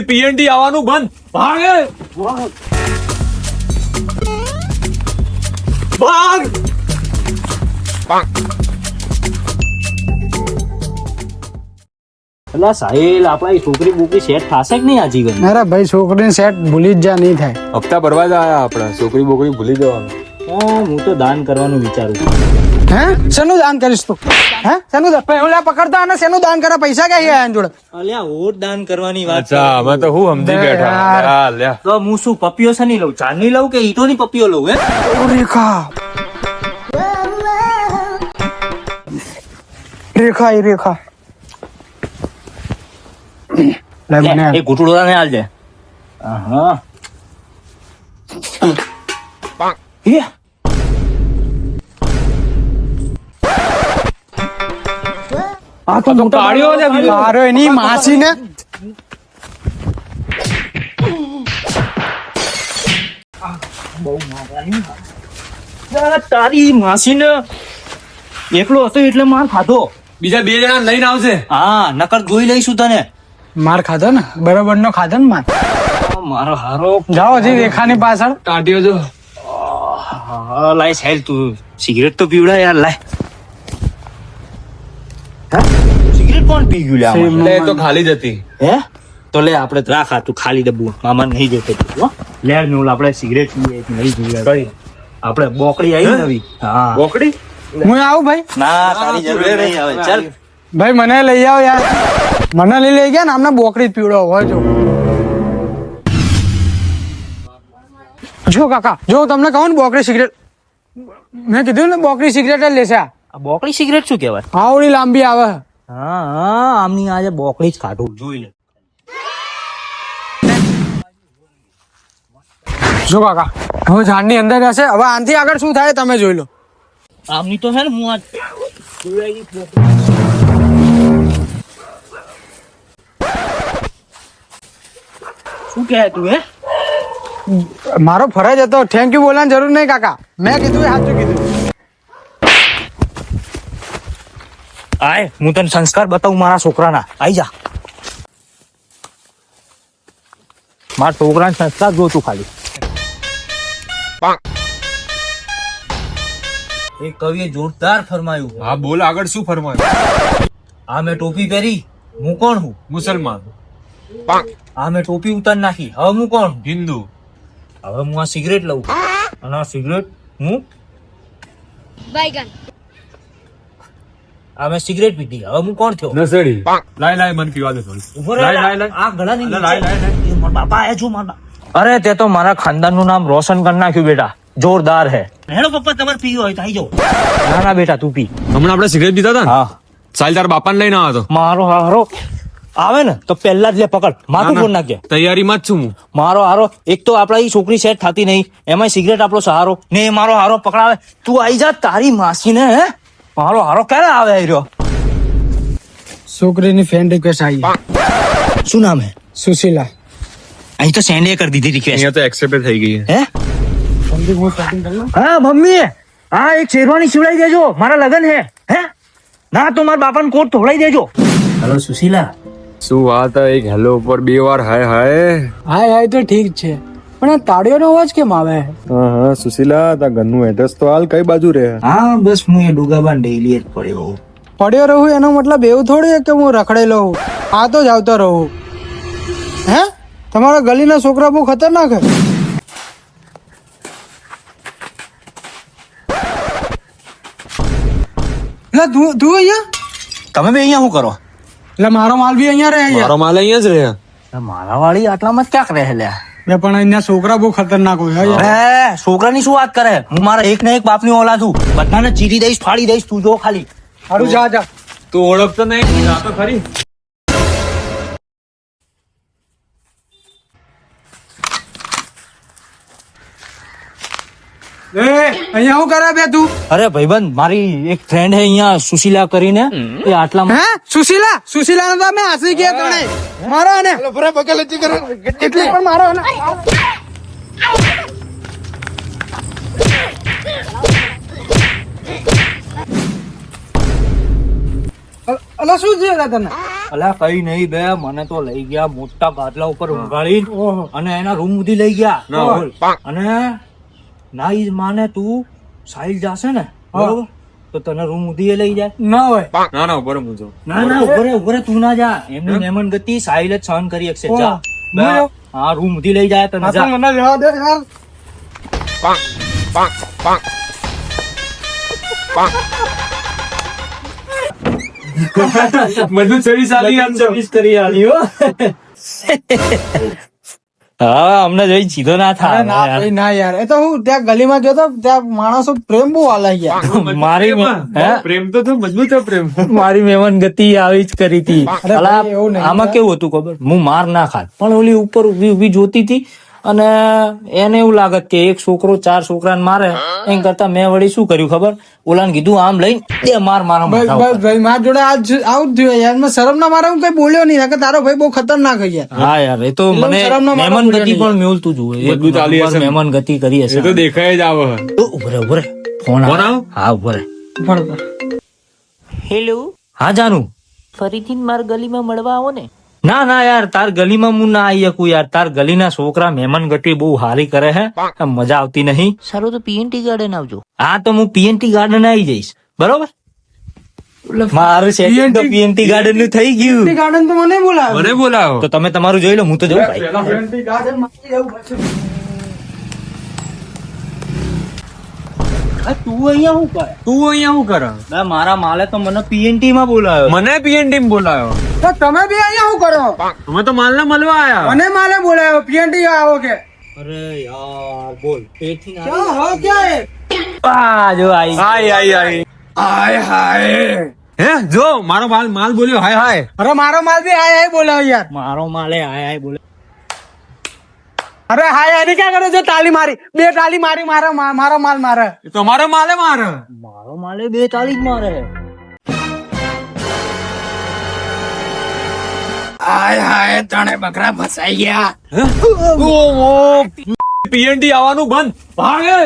પીએનડી આવવાનું બંધ. ભાગે ભાગ. અલા સાહેલ આપણા છોકરી બોકરી સેટ થશે કે નહીં આ જીવન? અરે ભાઈ છોકરીને સેટ ભૂલી જ જા, નહીં થાય. હપ્તા ભરવા જ આયા આપણે. છોકરી બોકરી ભૂલી જવાનું. હું તો દાન કરવાનું વિચારું છું. હે શેનું દાન કરીશ તું? હે શેનું પહેલા પકડતા અને શેનું દાન કરે? પૈસા ક્યાં ગયા એના જોડે? અલ્યા ઓટ દાન કરવાની વાત અચ્છા અમે તો હું સમજી બેઠા. હા, લ્યા. તો હું શું પપ્પીઓ છે નહીં લઉં? ચાંદની લઉં કે ઈટોની પપ્પીઓ લઉં? હે રેખા રેખા એ રેખા લે મને એ ઘૂંટડોરા ને આલજે. હા હે આ તો મોટો કાળિયો છે બીજો. મારો એની માસી ને તારી માસી ને એકલો હતો એટલે માર ખાધો. બીજા 2 જણા લઈને આવશે. હા નકર જોઈ લઈશું તને. માર ખાધો ને બરાબર નો ખાધો ને માર. મારો હારો જાઓ હજી રેખાની પાછળ. ટાંટીઓ જો. લાય સાહેલ તું સિગરેટ તો પીવડા યાર લાય. સિગરેટ કોણ પી ગયું લે આમાં? એટલે એ તો ખાલી જ હતી. હે તો લે આપણે રાખ આ તું ખાલી ડબ્બુ મામા નહીં જોતો તું, હો લે નું આપણે સિગરેટ પીએ નહીં જોઈએ કઈ આપણે બોકડી આવી નવી. હા બોકડી હું આવું ભાઈ? ના તારી જરૂર નહીં આવે. ચાલ ભાઈ મને લઈ આવો યાર. મને લઈ ગયા ને આમને બોકડી જ પીવડો હોય. જો કાકા જો તમને કહું ને બોકડી સિગરેટ, મેં કીધું ને બોકડી સિગરેટ જ લેશે. આ બોકડી સિગરેટ શું કહેવાય? આવડી લાંબી આવે. હા હા આમની આજે બોકડી જ કાઢું જોઈ લે. જો કાકા હવે ઝાડની અંદર હશે. હવે આનાથી આગળ શું થાય તમે જોઈ લો. આમની તો છે ને હું આજ શું કહે તું? હે મારો ફરજ હતો. થેન્ક યુ બોલવાની જરૂર નહીં કાકા. મેં કીધું એ સાચું કીધું. આય હું તને સંસ્કાર બતાવું મારા છોકરાના. આઈ જા. મારા છોકરાને સંસ્કાર જોતું ખાલી. એ કવિએ જોરદાર ફરમાયું. હા બોલ આગળ શું ફરમાયું? આ મેં ટોપી પહેરી, હું કોણ હું? મુસલમાન. આ મેં ટોપી ઉતાર નાખી, હવે હું કોણ હું? હિન્દુ. હવે હું આ સિગરેટ લઉં અને આ સિગરેટ હું આ મેં સિગરેટ પીધી, હવે હું કોણ થયો? નસડી. લાય મને પીવા દે થોડી. ઉભો રહે. લાય. આ ગળા ની લાય. એ મારા બાપા આયા છો મારા. અરે તે તો મારા ખાનદાન નું નામ રોશન કરી નાખ્યું બેટા. જોરદાર હે. હેડો પપ્પા તમારે પીવો હોય તો આવી જાઓ. ના ના બેટા તું પી. હમણાં આપણે સિગરેટ પીતા હતા ને? હા સાલ તાર બાપાને લઈને આવ્યો તો. મારો હારો આવે ને તો પહેલા જ લે પકડ. માથું ફોડ નાખજે. તૈયારીમાં જ છું હું. મારો હારો એક તો આપડા ઈ છોકરી સેટ થતી નહીં, એમાં સિગરેટ આપણો સહારો ને એ મારો હારો પકડાવે. તું આઈ જા તારી માસી ને. હે મારો હારો ક્યારે આવે આવી રહ્યો? છોકરીની ફ્રેન્ડ રિક્વેસ્ટ આવી. શું નામ હે? સુશીલા. અહીં તો સેન્ડે કરી દીધી રિક્વેસ્ટ. અહીંયા તો એક્સેપ્ટ થઈ ગઈ. હે સમજી હું સેટિંગ કરી લઉં. હા મમ્મી હા એક શેરવાની સિવડાઈ દેજો, મારા લગન હે. હે ના તો મારા બાપાને કોટ ધોવડાઈ દેજો. હેલો સુશીલા. શું વાત હે? એક હેલો ઉપર 2 વાર હાય હાય. હાય તો ઠીક છે પણ આ તાળીઓનો અવાજ કેમ આવે? હા સુશીલા તા ઘરનું એડ્રેસ તો હાલ કઈ બાજુ રહે? હા બસ હું એ ડુગાબાન ડેલી જ પડ્યો. પડ્યો રહું એનો મતલબ એવું થોડી કે હું રખડેલો હોઉં. આ તો જ આવતો રહું. હે તમારા ગલીના છોકરા બહુ ખતરનાક હે. તું અહીંયા? તમે બે અહીંયા શું કરો? એટલે મારો માલ બી અહીંયા રહે. મારો માલ અહીંયા જ રહે. મારા વાળી આટલામાં જ ક્યાંક રહે લ્યા. પણ અહીંયા છોકરા બહુ ખતરનાક હોય. અરે છોકરાની શું વાત કરે? હું મારા એક ને એક બાપની ઓલા છું. બધાને ચીરી દઈશ, ફાડી દઈશ. તું જો ખાલી. સારું જા. તું ઓળખતો નહીં જા તો ખરી. અહીંયા શું કરે બે તું? અરે ભાઈબંધ મારી એક ફ્રેન્ડ હે અહીંયા સુશીલા કરીને, એ આટલામાં. હે સુશીલા નો તો અમે હાસી ગયા તને. મારો ને કેટલી પણ મારો ને. અલા શું થયું તને? અલા કઈ નહીં બે, મને તો લઈ ગયા મોટા ગાદલા ઉપર ઊંઘાડી અને એના રૂમ સુધી લઈ ગયા. બોલ. અને ના ઈ માને તું સાહિલ જાશે ને બરોબર તો તને રૂમ સુધી લઈ જાય. ના હોય ના ઉભો હું જાઉં. ના ઉભરે તું ના જા. એમની મહેમાન ગતિ સાહિલ જ સહન કરી શકશે. જા બે. હા રૂમ સુધી લઈ જાય તને. આ તો જા. મને જવા દે યાર. બધું ચડી સાલી આમ છે. કરી આલી હો. હા અમને જોઈ સીધો ના અરે થાય ના ભાઈ ના યાર, એ તો હું ત્યાં ગલીમાં ગયો તો ત્યાં માણસો પ્રેમ બહુ આલા ગયા. મારી હે? પ્રેમ તો મજબૂત છે પ્રેમ. મારી મહેમાન ગતિ આવી જ કરી હતી. અરે અલા, ભાઈ, એવું નહીં. આમાં કેવું હતું ખબર, હું માર ના ખાત પણ ઓલી ઉપર ઉભી જોતી હતી અને એને એવું લાગત કે એક છોકરો 4 છોકરાને મારે એમ કરતા મેં વળી શું કર્યું ખબર, ઓલાને કીધું આમ લઈને દે માર મારા બસ માથા બસ ઉપર. ભાઈ મારા જોડે આજ આવું જ થયું યાર. મેં શરમ ના મારા હું કઈ બોલ્યો નહીં, નકર તારો ભાઈ બહુ ખતરનાક છે યાર. હા યાર એ તો એટલે મને શરમનો મારો મહેમાન બોલ્યો ગતિ નહીં. પણ મેળતું જોવે. એક મજબૂત આલી નંબર હશે. મહેમાન ગતિ કરી હશે. દેખાય જ આવે. ઉભરે ફોન ફોન આવે. હા ઉભરે. બરાબર. હેલો, હા જાનું. ફરીથી મારા ગલીમાં મળવા આવો ને. ના યાર તાર ગલીમાં હું ના આવી શકું યાર. તાર ગલીના છોકરા મહેમાન ગતિ બહુ હારી કરે હે, મજા આવતી નહીં. સારું તો પીએનટી ગાર્ડન આવજો. હા તો હું પીએનટી ગાર્ડન આવી જઈશ બરોબર. મારું સેટિંગ તો પીએનટી ગાર્ડન નું થઈ ગયું. ટી ગાર્ડન તો મને બોલાવ્યો. મને બોલાવો. તો તમે તમારું જોઈ લો, હું તો જઉં ભાઈ. ટી ગાર્ડન માં જવું પડશે. તું અહીંયા શું કરે? તું અહીંયા શું કરે? મારા માલે તો મને પીએનટી માં બોલાવ્યો. મને પીએનટી બોલાયો. તો તમે બી અહીંયા શું કરો? તમે તો માલને મળવા આયા. મને માલે બોલાવ્યો, પીએનટી આવો કે અરે યાર બોલ. પેટથી ના ક્યાં હો ક્યાં હે? આ જો આઈ. હાય હાય. હે જો મારો માલ બોલ્યો હાય હાય. અરે મારો માલ બી હાય હાય બોલાવ્યો યાર. મારો માલે આય બોલે. અરે હાય હાય ક્યાં કરે છે? તાલી મારી, 2 તાલી મારી, મારો માલ મારે. એ તો મારો માલે મારે. મારો માલે 2 તાળી જ મારે. હાય હાય તણે બકરા ફસાઈ ગયા. પીએનટી આવવાનું બંધ. ભાગે.